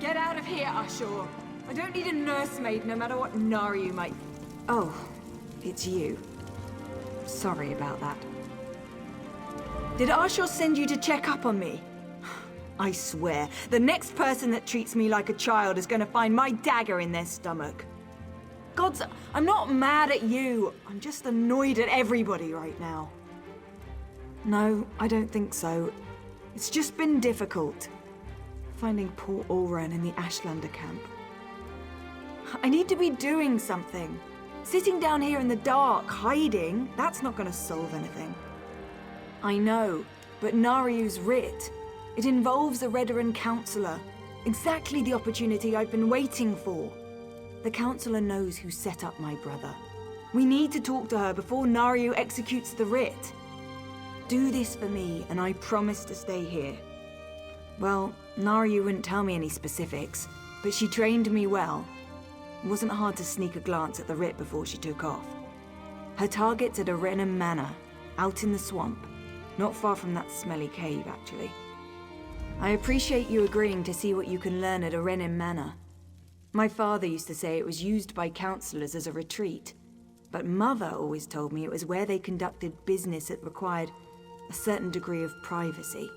Get out of here, Ashur. I don't need a nursemaid no matter what Naru might... Oh, it's you. Sorry about that. Did Ashur send you to check up on me? I swear, the next person that treats me like a child is gonna find my dagger in their stomach. Gods, I'm not mad at you. I'm just annoyed at everybody right now. No, I don't think so. It's just been difficult. Finding poor Ulran in the Ashlander camp. I need to be doing something. Sitting down here in the dark, hiding, that's not gonna solve anything. I know, but Nariu's writ. It involves a Redoran counselor. Exactly the opportunity I've been waiting for. The counselor knows who set up my brother. We need to talk to her before Nariu executes the writ. Do this for me, and I promise to stay here. Well, Nariu wouldn't tell me any specifics, but she trained me well. It wasn't hard to sneak a glance at the writ before she took off. Her target's at Arenim Manor, out in the swamp. Not far from that smelly cave, actually. I appreciate you agreeing to see what you can learn at Arenim Manor. My father used to say it was used by counselors as a retreat, but Mother always told me it was where they conducted business that required a certain degree of privacy.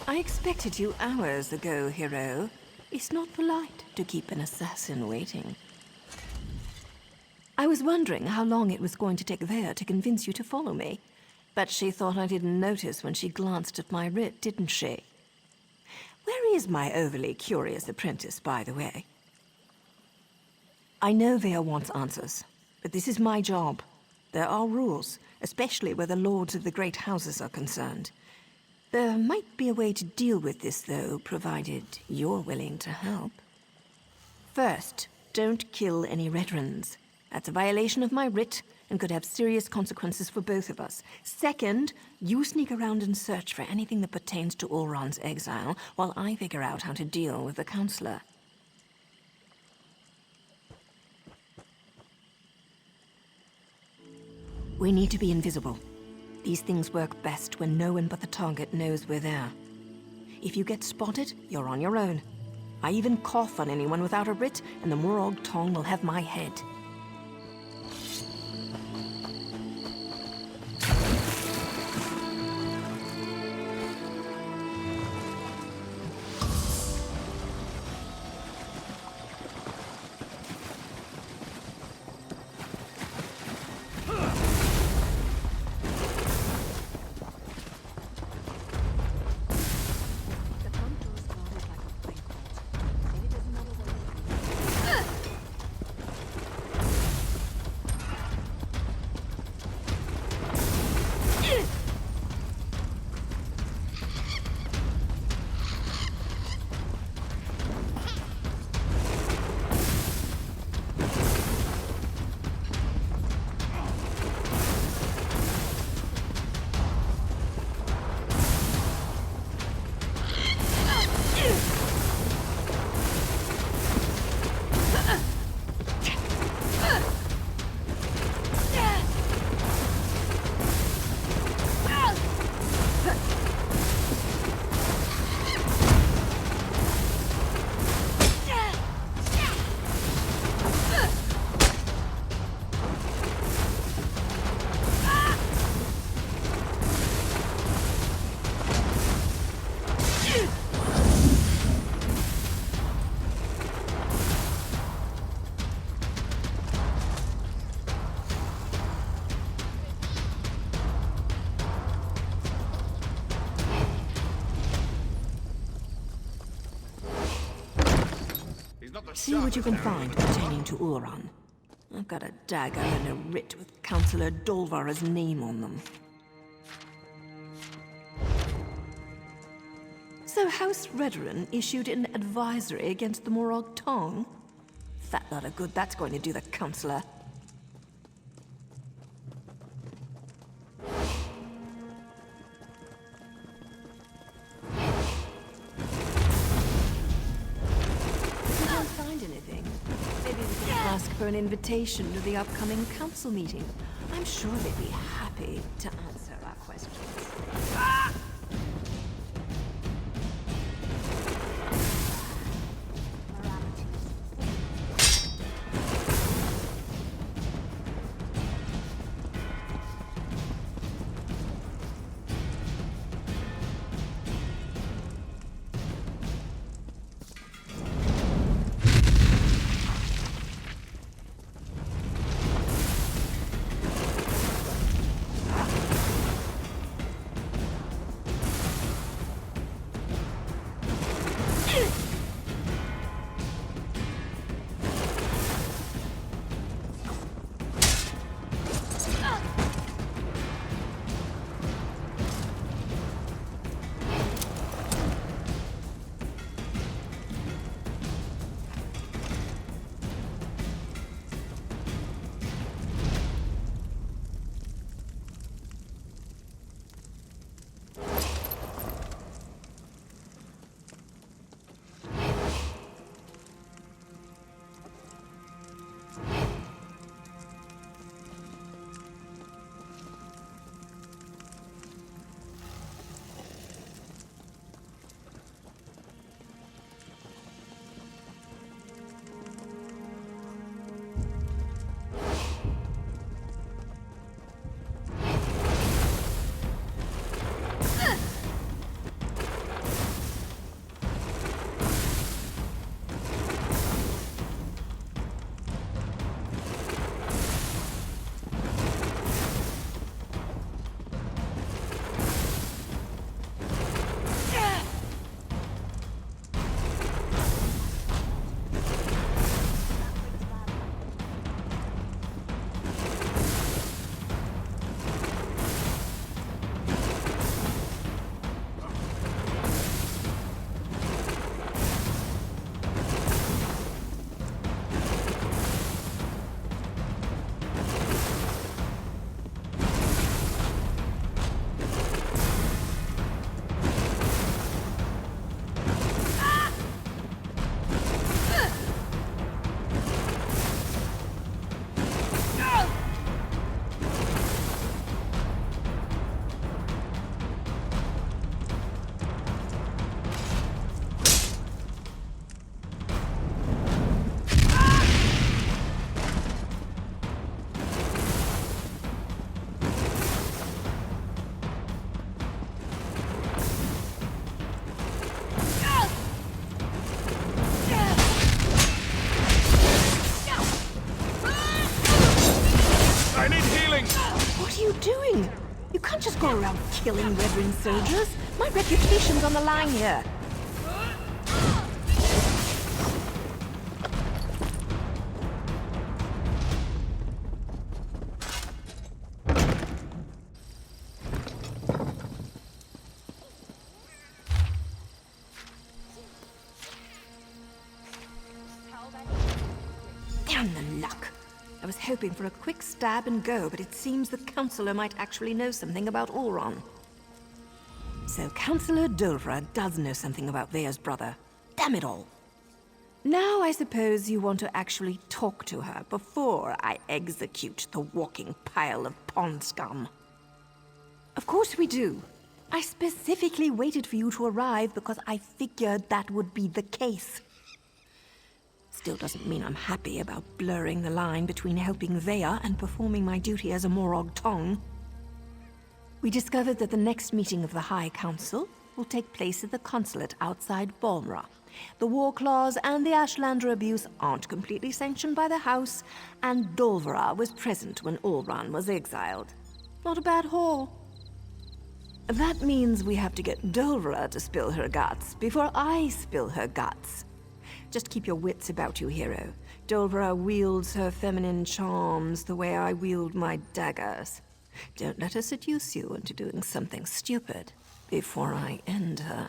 I expected you hours ago, hero. It's not polite to keep an assassin waiting. I was wondering how long it was going to take Vea to convince you to follow me. But she thought I didn't notice when she glanced at my writ, didn't she? Where is my overly curious apprentice, by the way? I know Vea wants answers, but this is my job. There are rules, especially where the lords of the great houses are concerned. There might be a way to deal with this, though, provided you're willing to help. First, don't kill any Redrons. That's a violation of my writ and could have serious consequences for both of us. Second, you sneak around and search for anything that pertains to Ulran's exile, while I figure out how to deal with the counselor. We need to be invisible. These things work best when no one but the target knows we're there. If you get spotted, you're on your own. I even cough on anyone without a writ, and the Morog Tong will have my head. See what you can find pertaining to Ulran. I've got a dagger and a writ with Councillor Dolvara's name on them. So House Redoran issued an advisory against the Morag Tong? Fat lot of good that's going to do the Councillor. If you don't find anything, maybe we can ask for an invitation to the upcoming council meeting. I'm sure they'd be happy to answer our questions. Doing? You can't just go around killing Reverend soldiers. My reputation's on the line here. Damn the luck. I was hoping for a quick stab and go, but it seems the Councillor might actually know something about Ulran. So Councillor Dolvara does know something about Vea's brother. Damn it all. Now I suppose you want to actually talk to her before I execute the walking pile of pond scum. Of course we do. I specifically waited for you to arrive because I figured that would be the case. Still doesn't mean I'm happy about blurring the line between helping Vea and performing my duty as a Morag Tong. We discovered that the next meeting of the High Council will take place at the consulate outside Balmra. The war clause and the Ashlander abuse aren't completely sanctioned by the House, and Dolvara was present when Ulran was exiled. Not a bad haul. That means we have to get Dolvara to spill her guts before I spill her guts. Just keep your wits about you, hero. Dolvera wields her feminine charms the way I wield my daggers. Don't let her seduce you into doing something stupid before I end her.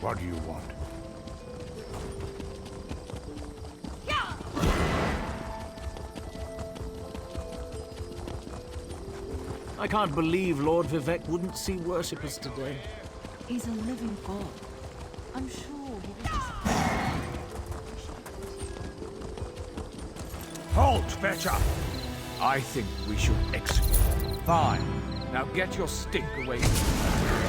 What do you want? I can't believe Lord Vivek wouldn't see worshippers today. He's a living god. I'm sure he was... Halt, Fetcher! I think we should execute. Fine. Now get your stink away from me.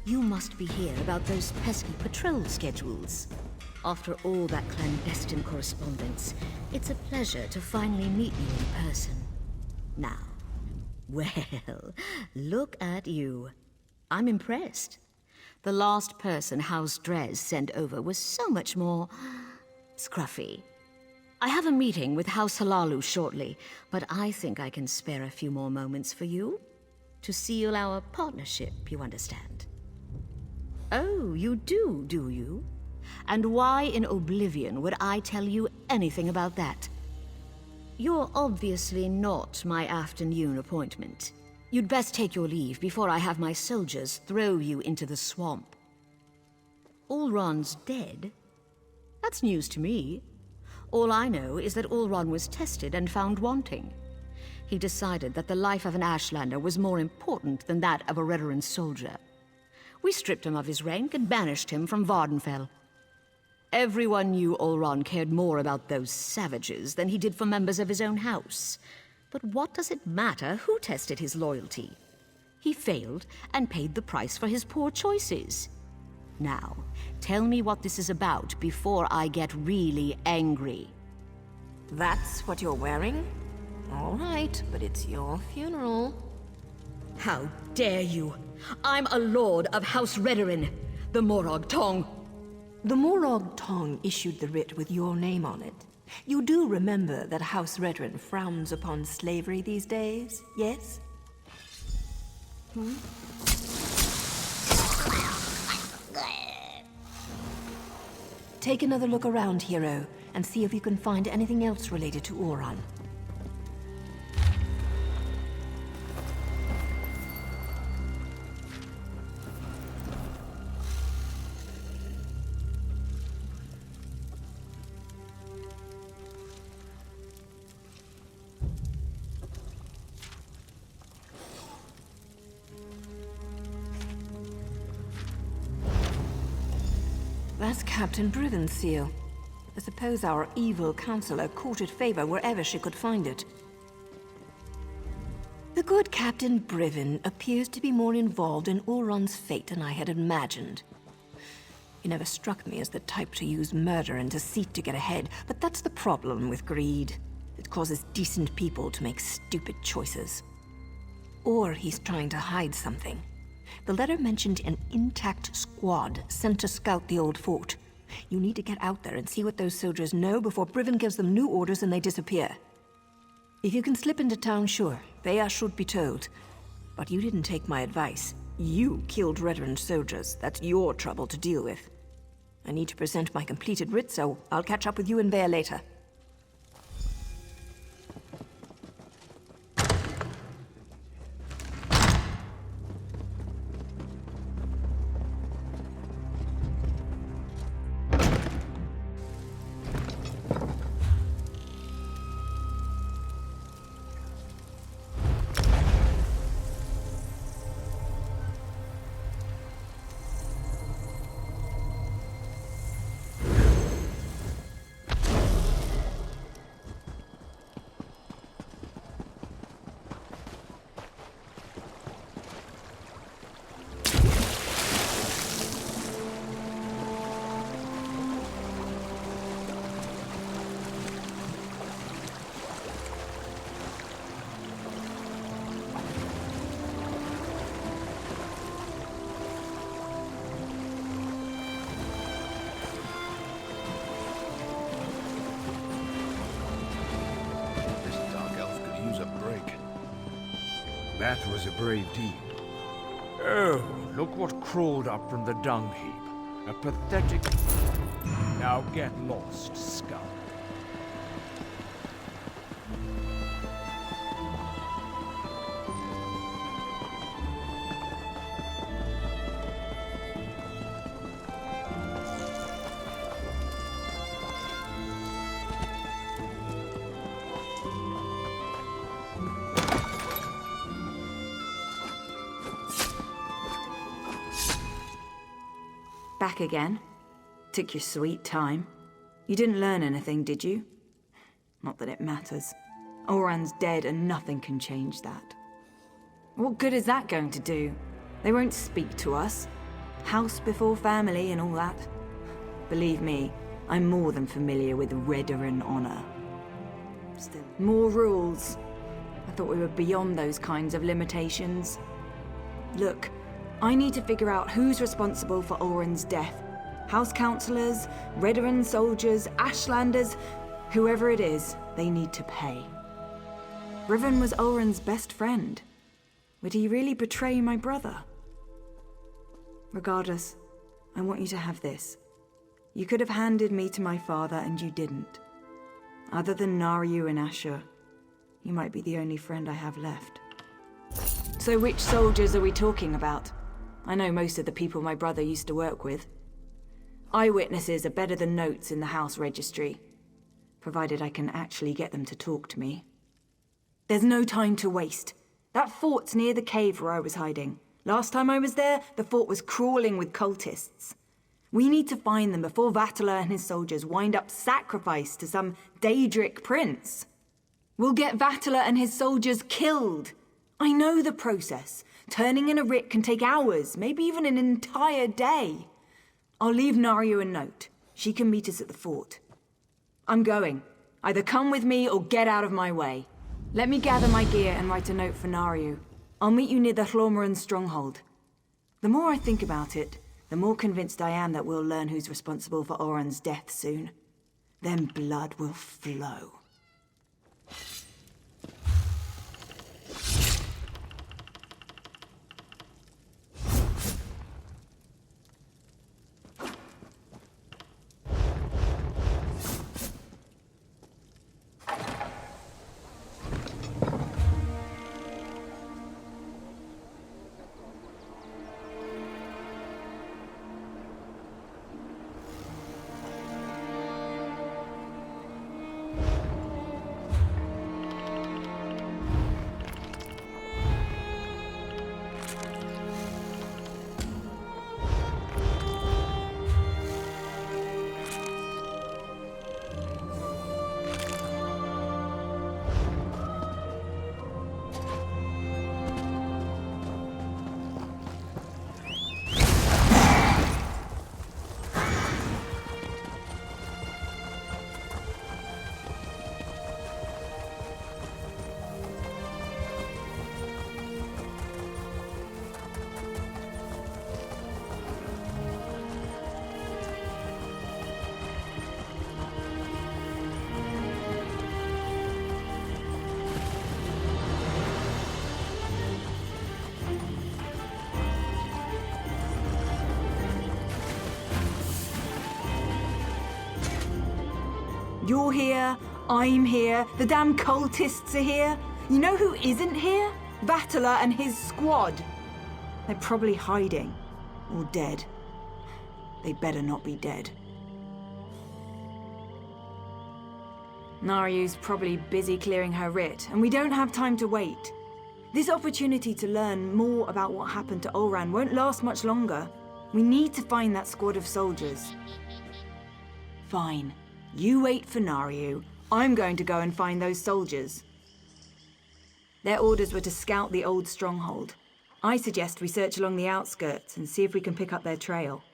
You must be here about those pesky patrol schedules. After all that clandestine correspondence, it's a pleasure to finally meet you in person. Now, well, look at you. I'm impressed. The last person House Drez sent over was so much more scruffy. I have a meeting with House Halalu shortly, but I think I can spare a few more moments for you. To seal our partnership, you understand. Oh, you do you? And why in oblivion would I tell you anything about that? You're obviously not my afternoon appointment. You'd best take your leave before I have my soldiers throw you into the swamp. Ulron's dead? That's news to me. All I know is that Ulron was tested and found wanting. He decided that the life of an Ashlander was more important than that of a Redoran soldier. We stripped him of his rank and banished him from Vardenfell. Everyone knew Ulron cared more about those savages than he did for members of his own house. But what does it matter who tested his loyalty? He failed and paid the price for his poor choices. Now, tell me what this is about before I get really angry. That's what you're wearing? All right, but it's your funeral. How dare you! I'm a lord of House Redoran, the Morag Tong. The Morag Tong issued the writ with your name on it. You do remember that House Redoran frowns upon slavery these days, yes? Take another look around, hero, and see if you can find anything else related to Ulron. That's Captain Briven's seal. I suppose our evil counselor courted favor wherever she could find it. The good Captain Briven appears to be more involved in Ulron's fate than I had imagined. He never struck me as the type to use murder and deceit to get ahead, but that's the problem with greed. It causes decent people to make stupid choices. Or he's trying to hide something. The letter mentioned an intact squad sent to scout the old fort. You need to get out there and see what those soldiers know before Briven gives them new orders and they disappear. If you can slip into town, sure, they should be told. But you didn't take my advice. You killed Redoran soldiers. That's your trouble to deal with. I need to present my completed writ, so I'll catch up with you in Vale later. That was a brave deed. Oh, look what crawled up from the dung heap. A pathetic... Now get lost, scum. Back again? Took your sweet time. You didn't learn anything, did you? Not that it matters. Ulron's dead and nothing can change that. What good is that going to do? They won't speak to us. House before family and all that. Believe me, I'm more than familiar with Redoran honor. Still, more rules. I thought we were beyond those kinds of limitations. Look, I need to figure out who's responsible for Oren's death. House councillors, Redoran soldiers, Ashlanders, whoever it is, they need to pay. Riven was Oren's best friend. Would he really betray my brother? Regardless, I want you to have this. You could have handed me to my father and you didn't. Other than Naryu and Asher, you might be the only friend I have left. So which soldiers are we talking about? I know most of the people my brother used to work with. Eyewitnesses are better than notes in the house registry, provided I can actually get them to talk to me. There's no time to waste. That fort's near the cave where I was hiding. Last time I was there, the fort was crawling with cultists. We need to find them before Vatala and his soldiers wind up sacrificed to some Daedric prince. We'll get Vatala and his soldiers killed. I know the process. Turning in a writ can take hours, maybe even an entire day. I'll leave Naryu a note. She can meet us at the fort. I'm going. Either come with me or get out of my way. Let me gather my gear and write a note for Naryu. I'll meet you near the Hlormoran stronghold. The more I think about it, the more convinced I am that we'll learn who's responsible for Oren's death soon. Then blood will flow. You're here, I'm here, the damn cultists are here. You know who isn't here? Vatala and his squad. They're probably hiding, or dead. They better not be dead. Naryu's probably busy clearing her writ, and we don't have time to wait. This opportunity to learn more about what happened to Oran won't last much longer. We need to find that squad of soldiers. Fine. You wait for Naryu. I'm going to go and find those soldiers. Their orders were to scout the old stronghold. I suggest we search along the outskirts and see if we can pick up their trail.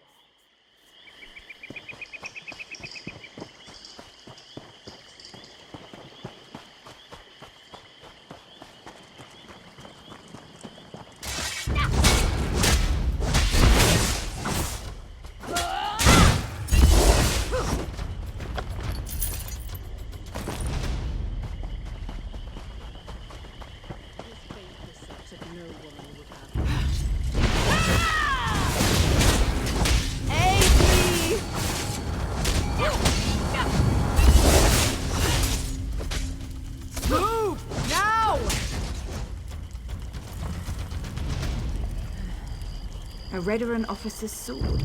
A Redoran officer's sword.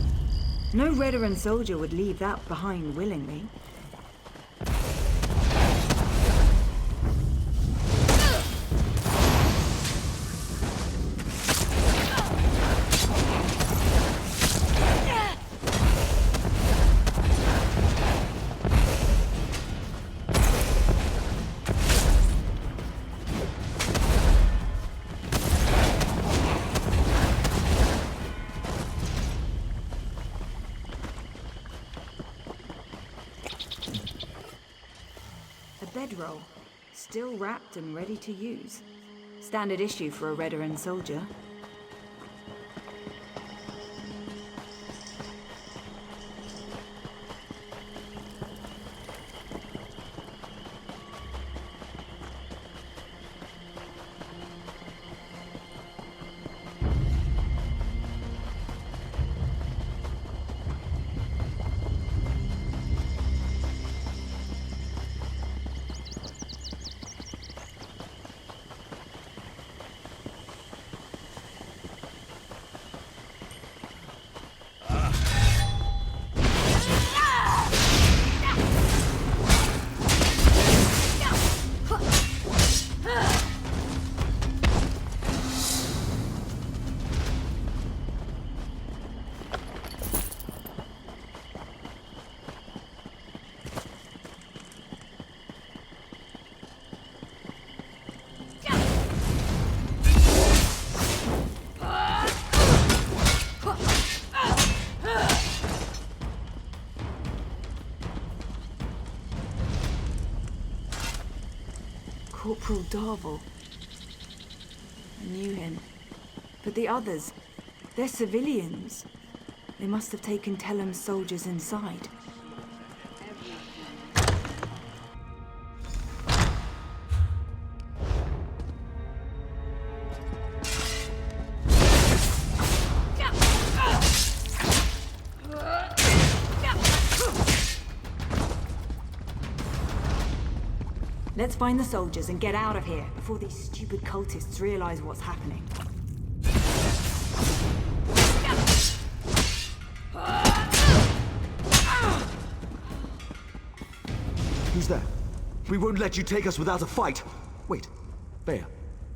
No Redoran soldier would leave that behind willingly. Bedroll, still wrapped and ready to use. Standard issue for a Redoran soldier. Corporal Darvel. I knew him. But the others, they're civilians. They must have taken Tellem's soldiers inside. Let's find the soldiers and get out of here before these stupid cultists realize what's happening. Who's there? We won't let you take us without a fight. Wait, Bea,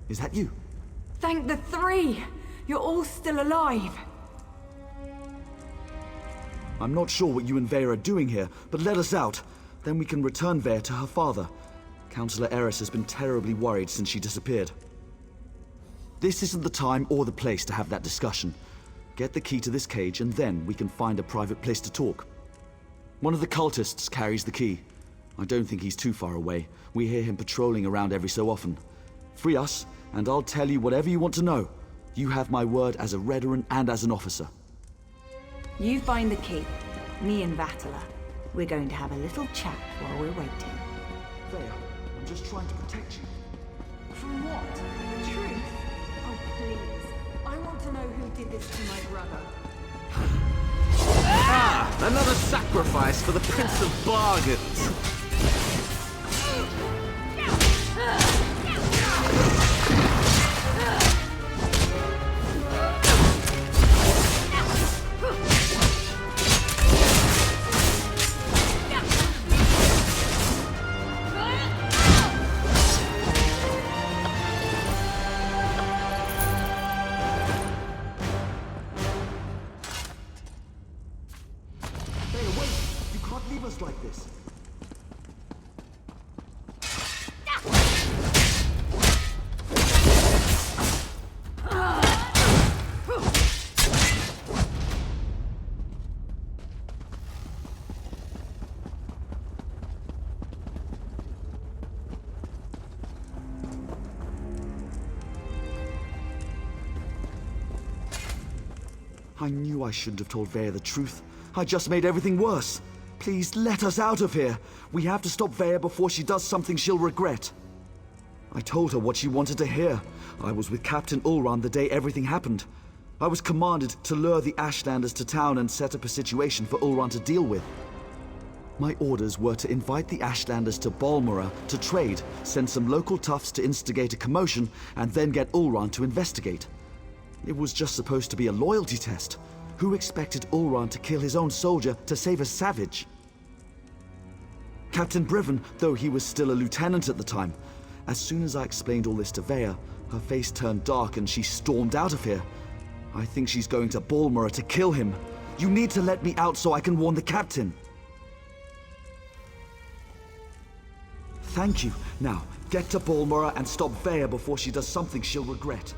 is that you? Thank the three! You're all still alive! I'm not sure what you and Vea are doing here, but let us out. Then we can return Vea to her father. Councillor Eris has been terribly worried since she disappeared. This isn't the time or the place to have that discussion. Get the key to this cage and then we can find a private place to talk. One of the cultists carries the key. I don't think he's too far away. We hear him patrolling around every so often. Free us, and I'll tell you whatever you want to know. You have my word as a veteran and as an officer. You find the key. Me and Vatala. We're going to have a little chat while we're waiting. Vea, I'm just trying to protect you. From what? The truth? Oh, please. I want to know who did this to my brother. Ah! Another sacrifice for the Prince of Bargains! Like this. I knew I shouldn't have told Vea the truth. I just made everything worse. Please let us out of here. We have to stop Vea before she does something she'll regret. I told her what she wanted to hear. I was with Captain Ulran the day everything happened. I was commanded to lure the Ashlanders to town and set up a situation for Ulran to deal with. My orders were to invite the Ashlanders to Balmora to trade, send some local toughs to instigate a commotion, and then get Ulran to investigate. It was just supposed to be a loyalty test. Who expected Ulran to kill his own soldier to save a savage? Captain Briven, though he was still a lieutenant at the time. As soon as I explained all this to Vea, her face turned dark and she stormed out of here. I think she's going to Balmora to kill him. You need to let me out so I can warn the captain. Thank you. Now, get to Balmora and stop Vea before she does something she'll regret.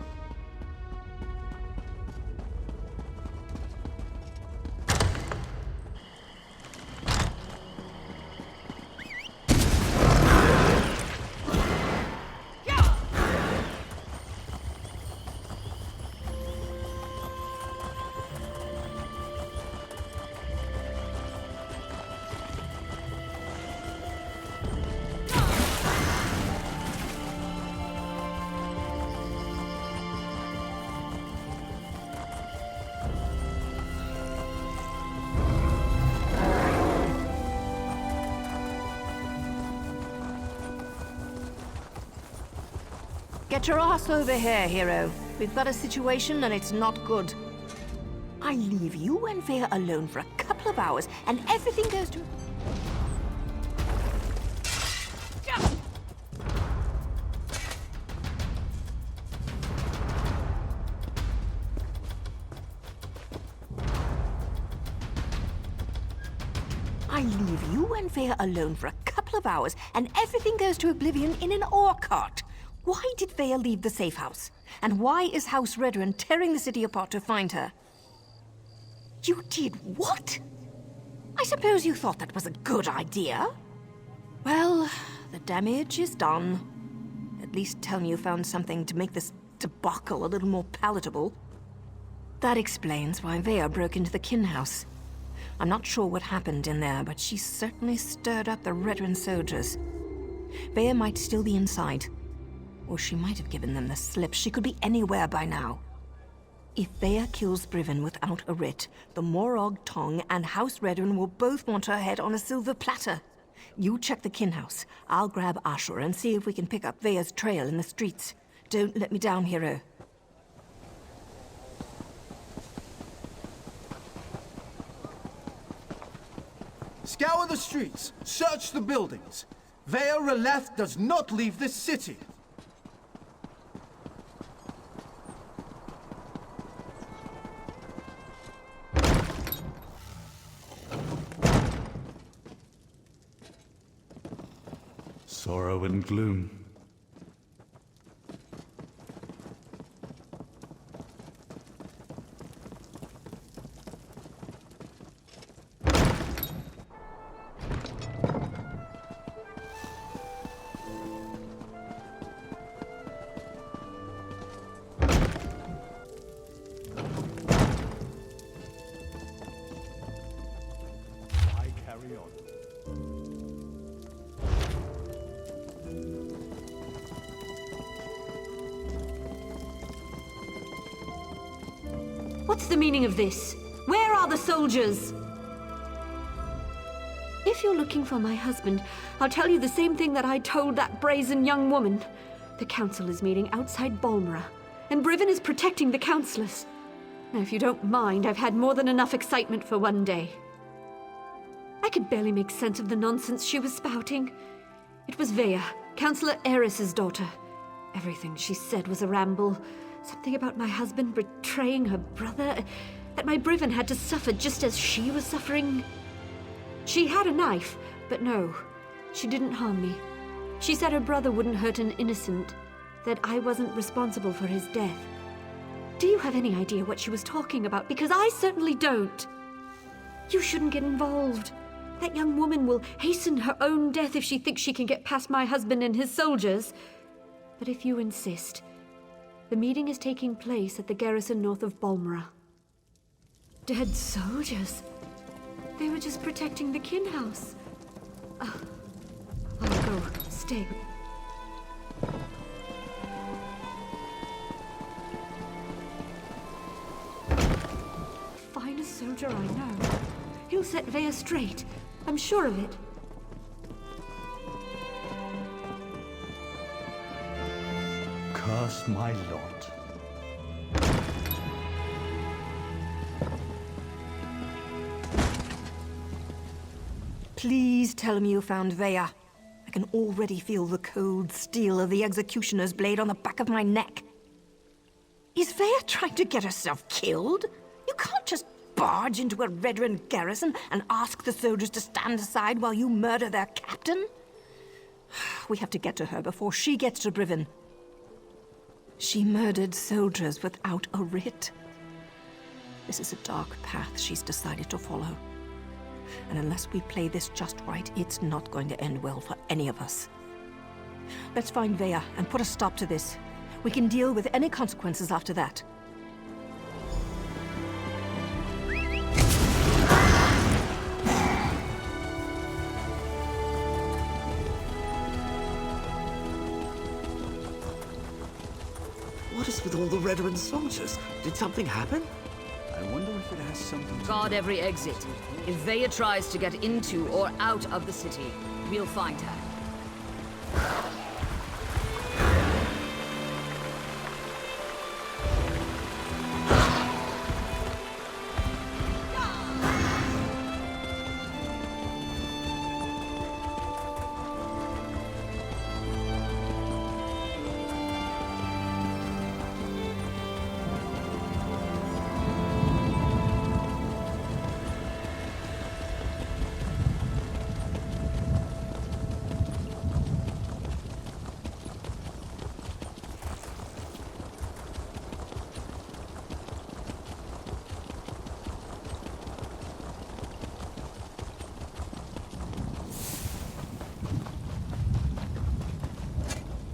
Get your ass over here, hero. We've got a situation and it's not good. I leave you and Vea alone for a couple of hours and everything goes to... I leave you and Vea alone for a couple of hours and everything goes to oblivion in an ore cart. Why did Vea leave the safe house? And why is House Redren tearing the city apart to find her? You did what? I suppose you thought that was a good idea? Well, the damage is done. at least tell me you found something to make this debacle a little more palatable. That explains why Vea broke into the kin house. I'm not sure what happened in there, but she certainly stirred up the veteran soldiers. Vea might still be inside. Or she might have given them the slip. She could be anywhere by now. If Vea kills Briven without a writ, the Morog Tong and House Redwin will both want her head on a silver platter. You check the kin house. I'll grab Ashur and see if we can pick up Vea's trail in the streets. Don't let me down, hero. Scour the streets. Search the buildings. Vea Releth does not leave this city. Sorrow and gloom. I carry on. What's the meaning of this? Where are the soldiers? If you're looking for my husband, I'll tell you the same thing that I told that brazen young woman. The council is meeting outside Balmora, and Briven is protecting the councillors. Now, if you don't mind, I've had more than enough excitement for one day. I could barely make sense of the nonsense she was spouting. It was Vea, Councillor Eris's daughter. Everything she said was a ramble. Something about my husband betraying her brother, that my Briven had to suffer just as she was suffering. She had a knife, but no, she didn't harm me. She said her brother wouldn't hurt an innocent, that I wasn't responsible for his death. Do you have any idea what she was talking about? Because I certainly don't. You shouldn't get involved. That young woman will hasten her own death if she thinks she can get past my husband and his soldiers. But if you insist, the meeting is taking place at the garrison north of Balmora. Dead soldiers? They were just protecting the kin house. I'll go. Stay. Finest soldier I know. He'll set Vea straight. I'm sure of it. Curse my lot. Please tell me you found Vea. I can already feel the cold steel of the executioner's blade on the back of my neck. Is Vea trying to get herself killed? You can't just barge into a Redren garrison and ask the soldiers to stand aside while you murder their captain. We have to get to her before she gets to Briven. She murdered soldiers without a writ. This is a dark path she's decided to follow. And unless we play this just right, it's not going to end well for any of us. Let's find Vea and put a stop to this. We can deal with any consequences after that. What is with all the Redren soldiers? Did something happen? I wonder if it has something to Guard every exit. If Vea tries to get into or out of the city, we'll find her.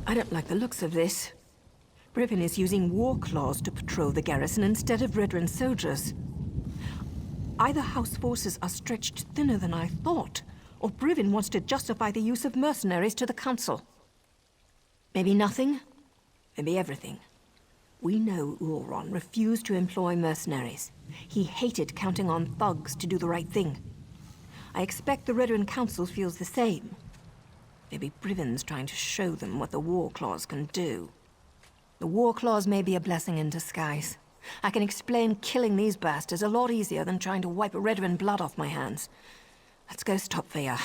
I don't like the looks of this. Brivin is using war claws to patrol the garrison instead of veteran soldiers. Either House forces are stretched thinner than I thought, or Brivin wants to justify the use of mercenaries to the Council. Maybe nothing, maybe everything. We know Ulron refused to employ mercenaries. He hated counting on thugs to do the right thing. I expect the Veteran Council feels the same. Maybe Brivin's trying to show them what the War Claws can do. The War Claws may be a blessing in disguise. I can explain killing these bastards a lot easier than trying to wipe Redwin blood off my hands. Let's go stop Veya.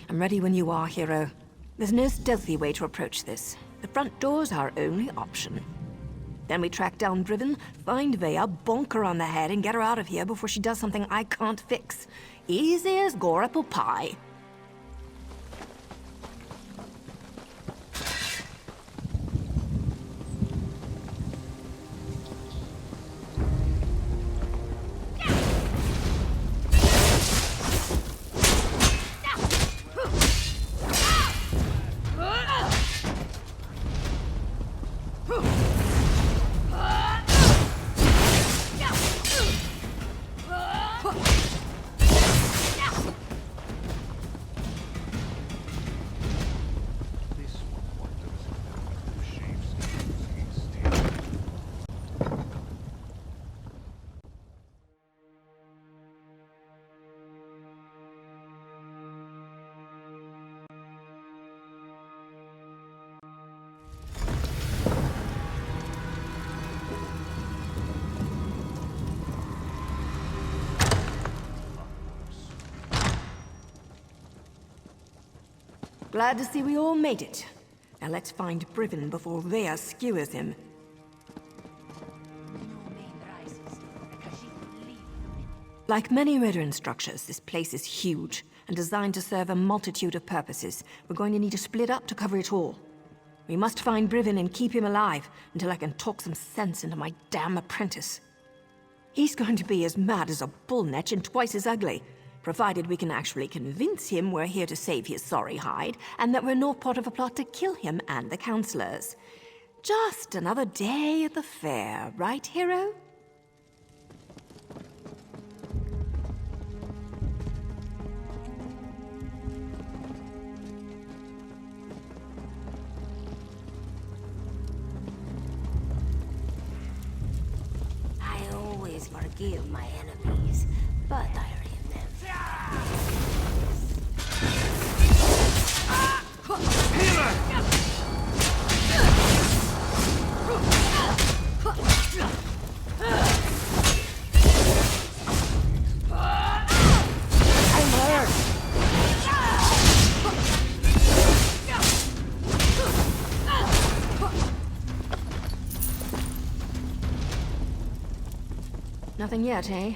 I'm ready when you are, hero. There's no stealthy way to approach this. The front door's our only option. Then we track down Brivin, find Veya, bonk her on the head, and get her out of here before she does something I can't fix. Easy as gore apple pie. Glad to see we all made it. Now let's find Brivin before Veya skewers him. Like many veteran structures, this place is huge and designed to serve a multitude of purposes. We're going to need to split up to cover it all. We must find Brivin and keep him alive until I can talk some sense into my damn apprentice. He's going to be as mad as a bullnetch and twice as ugly, provided we can actually convince him we're here to save his sorry hide, and that we're not part of a plot to kill him and the counselors. Just another day at the fair, right, hero? I always forgive my enemies, but I Nothing yet, eh?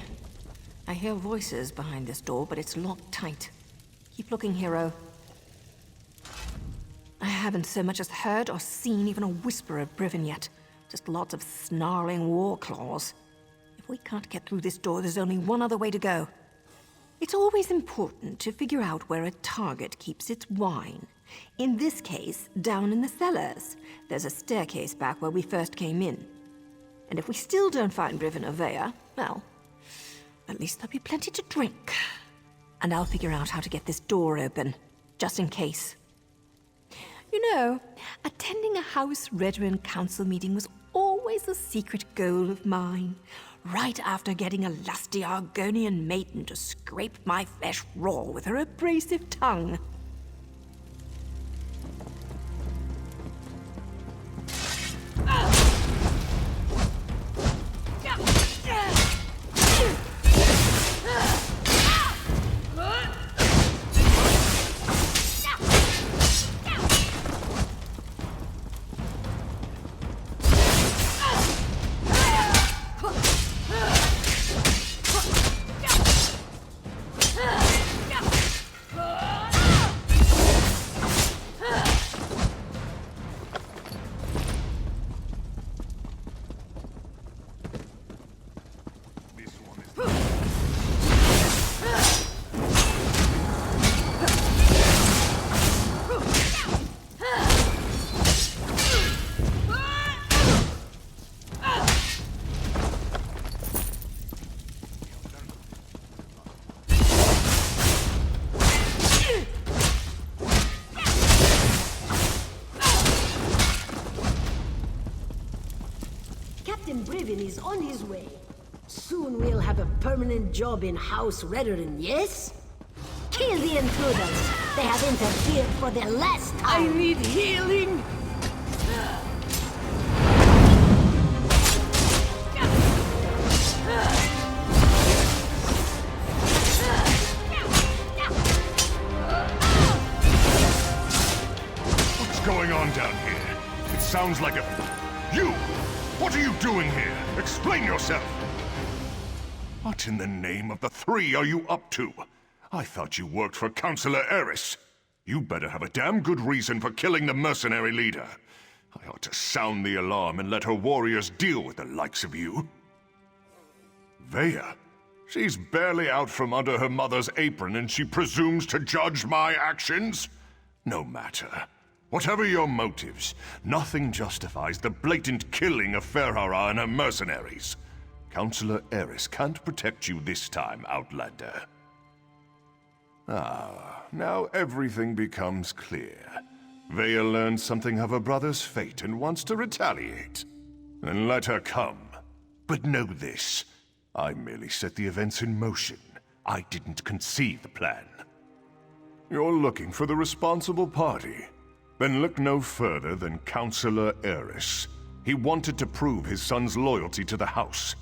I hear voices behind this door, but it's locked tight. Keep looking, hero. I haven't so much as heard or seen even a whisper of Brivin yet. Just lots of snarling war claws. If we can't get through this door, there's only one other way to go. It's always important to figure out where a target keeps its wine. In this case, down in the cellars. There's a staircase back where we first came in. And if we still don't find Brivin or Veya, well, at least there'll be plenty to drink. And I'll figure out how to get this door open, just in case. You know, attending a House Veteran Council meeting was always a secret goal of mine. Right after getting a lusty Argonian maiden to scrape my flesh raw with her abrasive tongue. Captain Brivin is on his way. Soon we'll have a permanent job in House Redderin, yes? Kill the intruders! They have interfered for the last time! I need healing! What's going on down here? It sounds like a... You! What are you doing here? Explain yourself! What in the name of the three are you up to? I thought you worked for Councillor Eris. You better have a damn good reason for killing the mercenary leader. I ought to sound the alarm and let her warriors deal with the likes of you. Veya? She's barely out from under her mother's apron and she presumes to judge my actions? No matter. Whatever your motives, nothing justifies the blatant killing of Ferhara and her mercenaries. Councillor Eris can't protect you this time, Outlander. Ah, now everything becomes clear. Veya learned something of her brother's fate and wants to retaliate. Then let her come. But know this, I merely set the events in motion. I didn't conceive the plan. You're looking for the responsible party. Then look no further than Councillor Eris. He wanted to prove his son's loyalty to the House,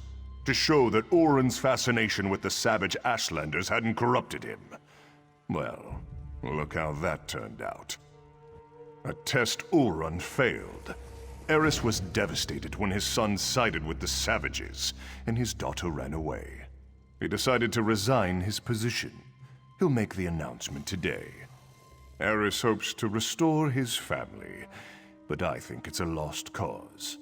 to show that Oren's fascination with the savage Ashlanders hadn't corrupted him. Well, look how that turned out. A test Oren failed. Eris was devastated when his son sided with the savages, and his daughter ran away. He decided to resign his position. He'll make the announcement today. Eris hopes to restore his family, but I think it's a lost cause.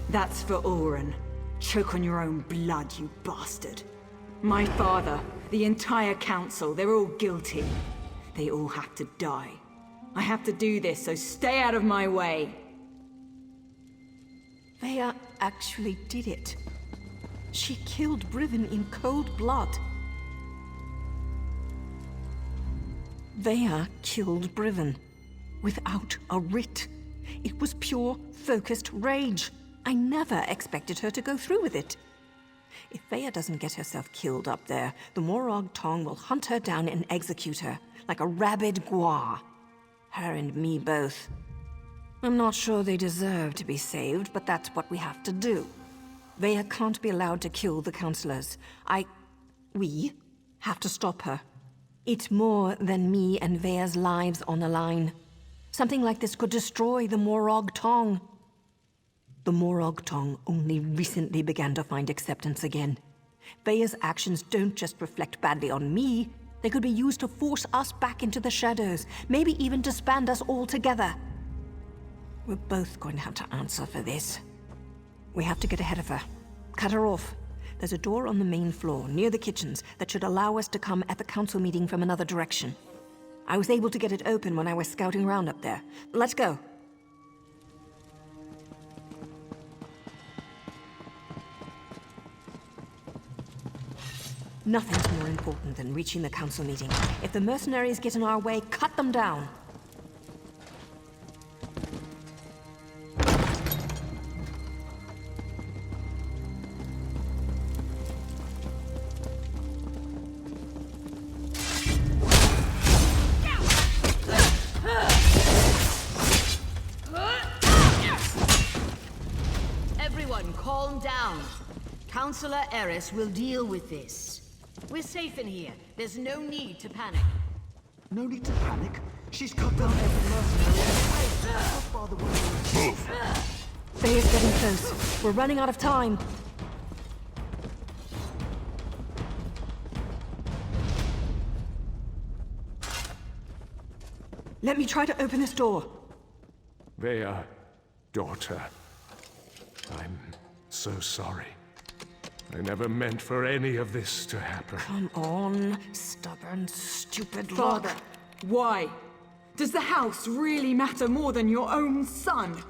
That's for Oren. Choke on your own blood, you bastard. My father, the entire council, they're all guilty. They all have to die. I have to do this, so stay out of my way. Veya actually did it. She killed Brivin in cold blood. Veya killed Brivin without a writ. It was pure, focused rage. I never expected her to go through with it. If Veya doesn't get herself killed up there, the Morag Tong will hunt her down and execute her, like a rabid gua. Her and me both. I'm not sure they deserve to be saved, but that's what we have to do. Veya can't be allowed to kill the councillors. We have to stop her. It's more than me and Veya's lives on the line. Something like this could destroy the Morag Tong. The Morag Tong only recently began to find acceptance again. Veya's actions don't just reflect badly on me. They could be used to force us back into the shadows, maybe even disband us all together. We're both going to have to answer for this. We have to get ahead of her. Cut her off. There's a door on the main floor, near the kitchens, that should allow us to come at the council meeting from another direction. I was able to get it open when I was scouting around up there. Let's go. Nothing's more important than reaching the council meeting. If the mercenaries get in our way, cut them down. Everyone, calm down. Councillor Eris will deal with this. We're safe in here. There's no need to panic. No need to panic. She's cut down every mercenary. How far the way? Move! Veya's getting close. We're running out of time. Let me try to open this door. Veya, daughter, I'm so sorry. I never meant for any of this to happen. Come on, stubborn, stupid Father, look. why? Does the house really matter more than your own son?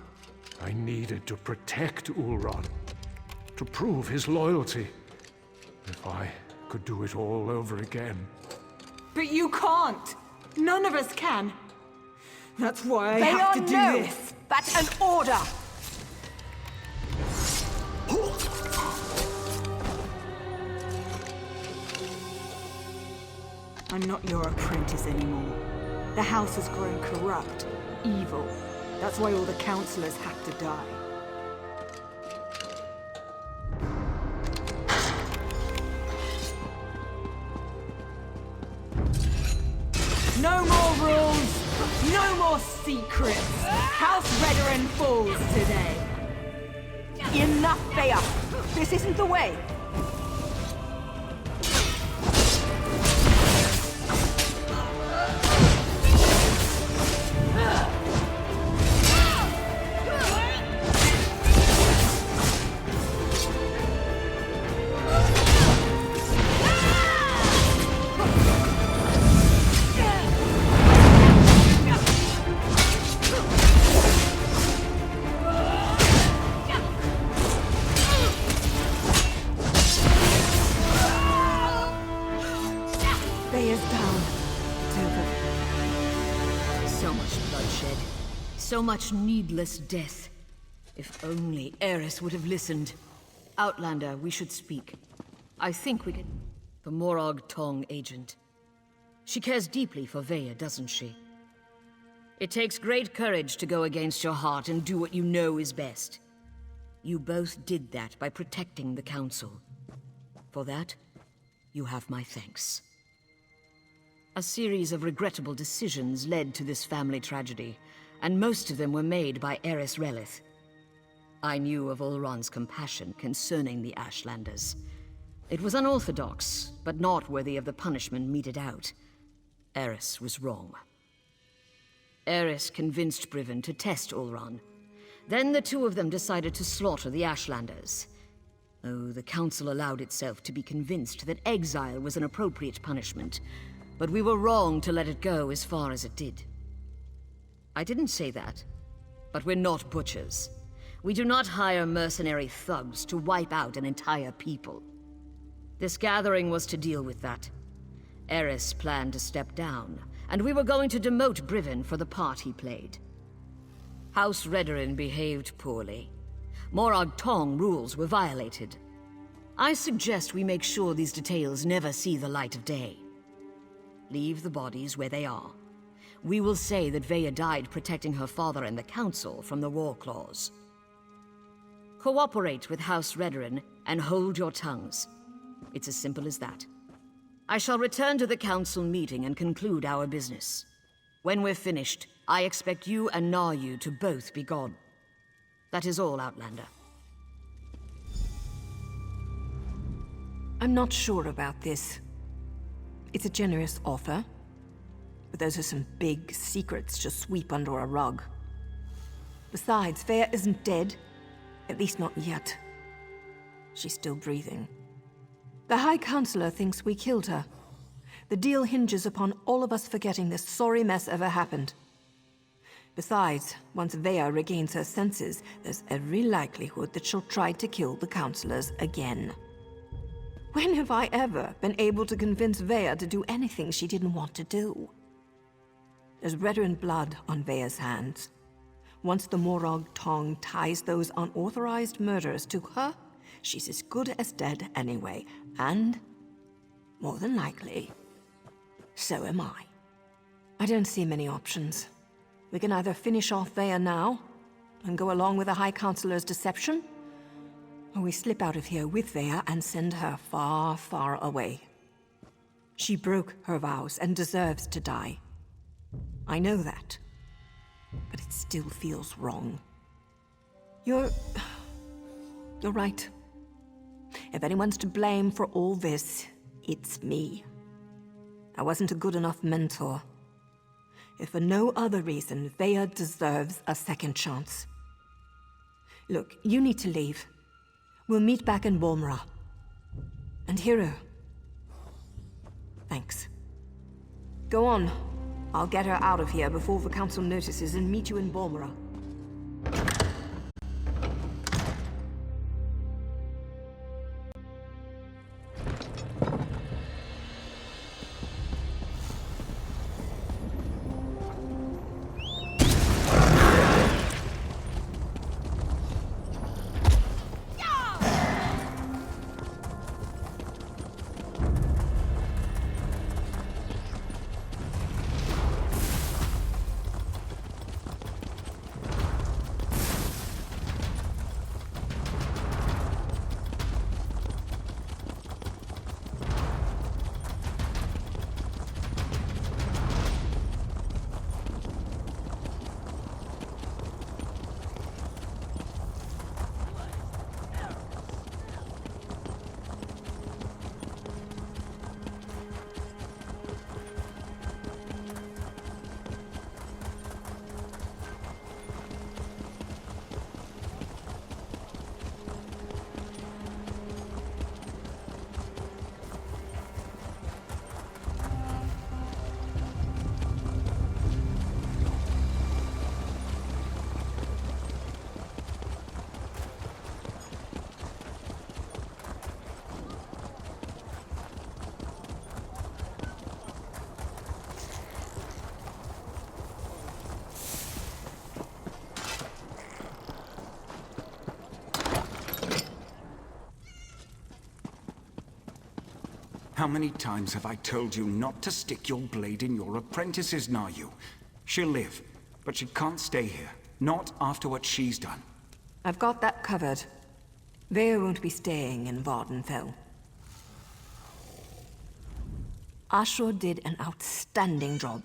I needed to protect Ulron, to prove his loyalty. If I could do it all over again. But you can't! None of us can. That's why I have to do this. That's an order! I'm not your apprentice anymore. The house has grown corrupt, evil. That's why all the councillors have to die. No more rules! No more secrets! House Redoran falls today! Enough, Thea! This isn't the way! So much needless death. If only Eris would have listened. Outlander, we should speak. I think we can... The Morag Tong agent. She cares deeply for Veya, doesn't she? It takes great courage to go against your heart and do what you know is best. You both did that by protecting the Council. For that, you have my thanks. A series of regrettable decisions led to this family tragedy, and most of them were made by Eris Relith. I knew of Ulron's compassion concerning the Ashlanders. It was unorthodox, but not worthy of the punishment meted out. Eris was wrong. Eris convinced Briven to test Ulron. Then the two of them decided to slaughter the Ashlanders. Oh, the Council allowed itself to be convinced that exile was an appropriate punishment, but we were wrong to let it go as far as it did. I didn't say that, but we're not butchers. We do not hire mercenary thugs to wipe out an entire people. This gathering was to deal with that. Eris planned to step down, and we were going to demote Briven for the part he played. House Redoran behaved poorly. Morag Tong rules were violated. I suggest we make sure these details never see the light of day. Leave the bodies where they are. We will say that Veya died protecting her father and the Council from the War Claws. Cooperate with House Redoran and hold your tongues. It's as simple as that. I shall return to the Council meeting and conclude our business. When we're finished, I expect you and Naryu to both be gone. That is all, Outlander. I'm not sure about this. It's a generous offer, but those are some big secrets to sweep under a rug. Besides, Veya isn't dead. At least not yet. She's still breathing. The High Counselor thinks we killed her. The deal hinges upon all of us forgetting this sorry mess ever happened. Besides, once Veya regains her senses, there's every likelihood that she'll try to kill the Counselors again. When have I ever been able to convince Veya to do anything she didn't want to do? There's Redoran blood on Veya's hands. Once the Morag Tong ties those unauthorized murders to her, she's as good as dead anyway, and, more than likely, so am I. I don't see many options. We can either finish off Veya now, and go along with the High Counselor's deception, or we slip out of here with Veya and send her far, far away. She broke her vows and deserves to die. I know that, but it still feels wrong. You're right. If anyone's to blame for all this, it's me. I wasn't a good enough mentor. If for no other reason, Veya deserves a second chance. Look, you need to leave. We'll meet back in Balmora. And Hiro. Thanks. Go on. I'll get her out of here before the Council notices and meet you in Balmora. How many times have I told you not to stick your blade in your apprentices, Naru? She'll live, but she can't stay here. Not after what she's done. I've got that covered. Vea won't be staying in Vardenfell. Ashur did an outstanding job.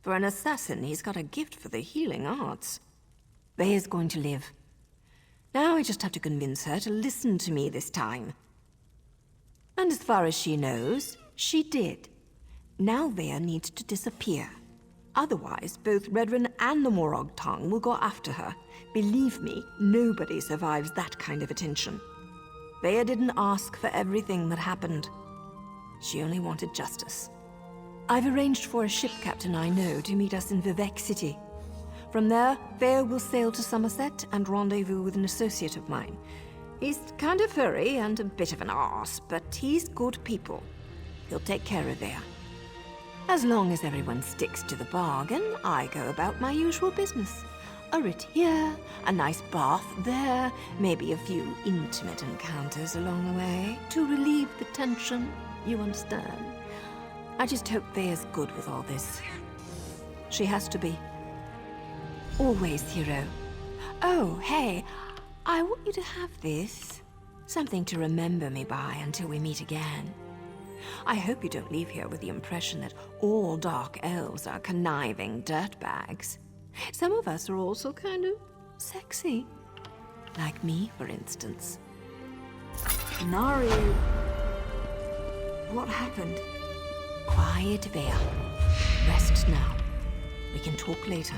For an assassin, he's got a gift for the healing arts. Vea's going to live. Now I just have to convince her to listen to me this time. And as far as she knows, she did. Now Vea needs to disappear. Otherwise, both Redrin and the Morag tongue will go after her. Believe me, nobody survives that kind of attention. Vea didn't ask for everything that happened. She only wanted justice. I've arranged for a ship captain I know to meet us in Vivec City. From there, Vea will sail to Somerset and rendezvous with an associate of mine. He's kind of furry and a bit of an arse, but he's good people. He'll take care of Vea. As long as everyone sticks to the bargain, I go about my usual business. A writ here, a nice bath there, maybe a few intimate encounters along the way to relieve the tension, you understand? I just hope Vea's good with all this. She has to be. Always, hero. Oh, hey, I want you to have this. Something to remember me by until we meet again. I hope you don't leave here with the impression that all dark elves are conniving dirtbags. Some of us are also kind of sexy. Like me, for instance. Naru... What happened? Quiet, Vea. Rest now. We can talk later.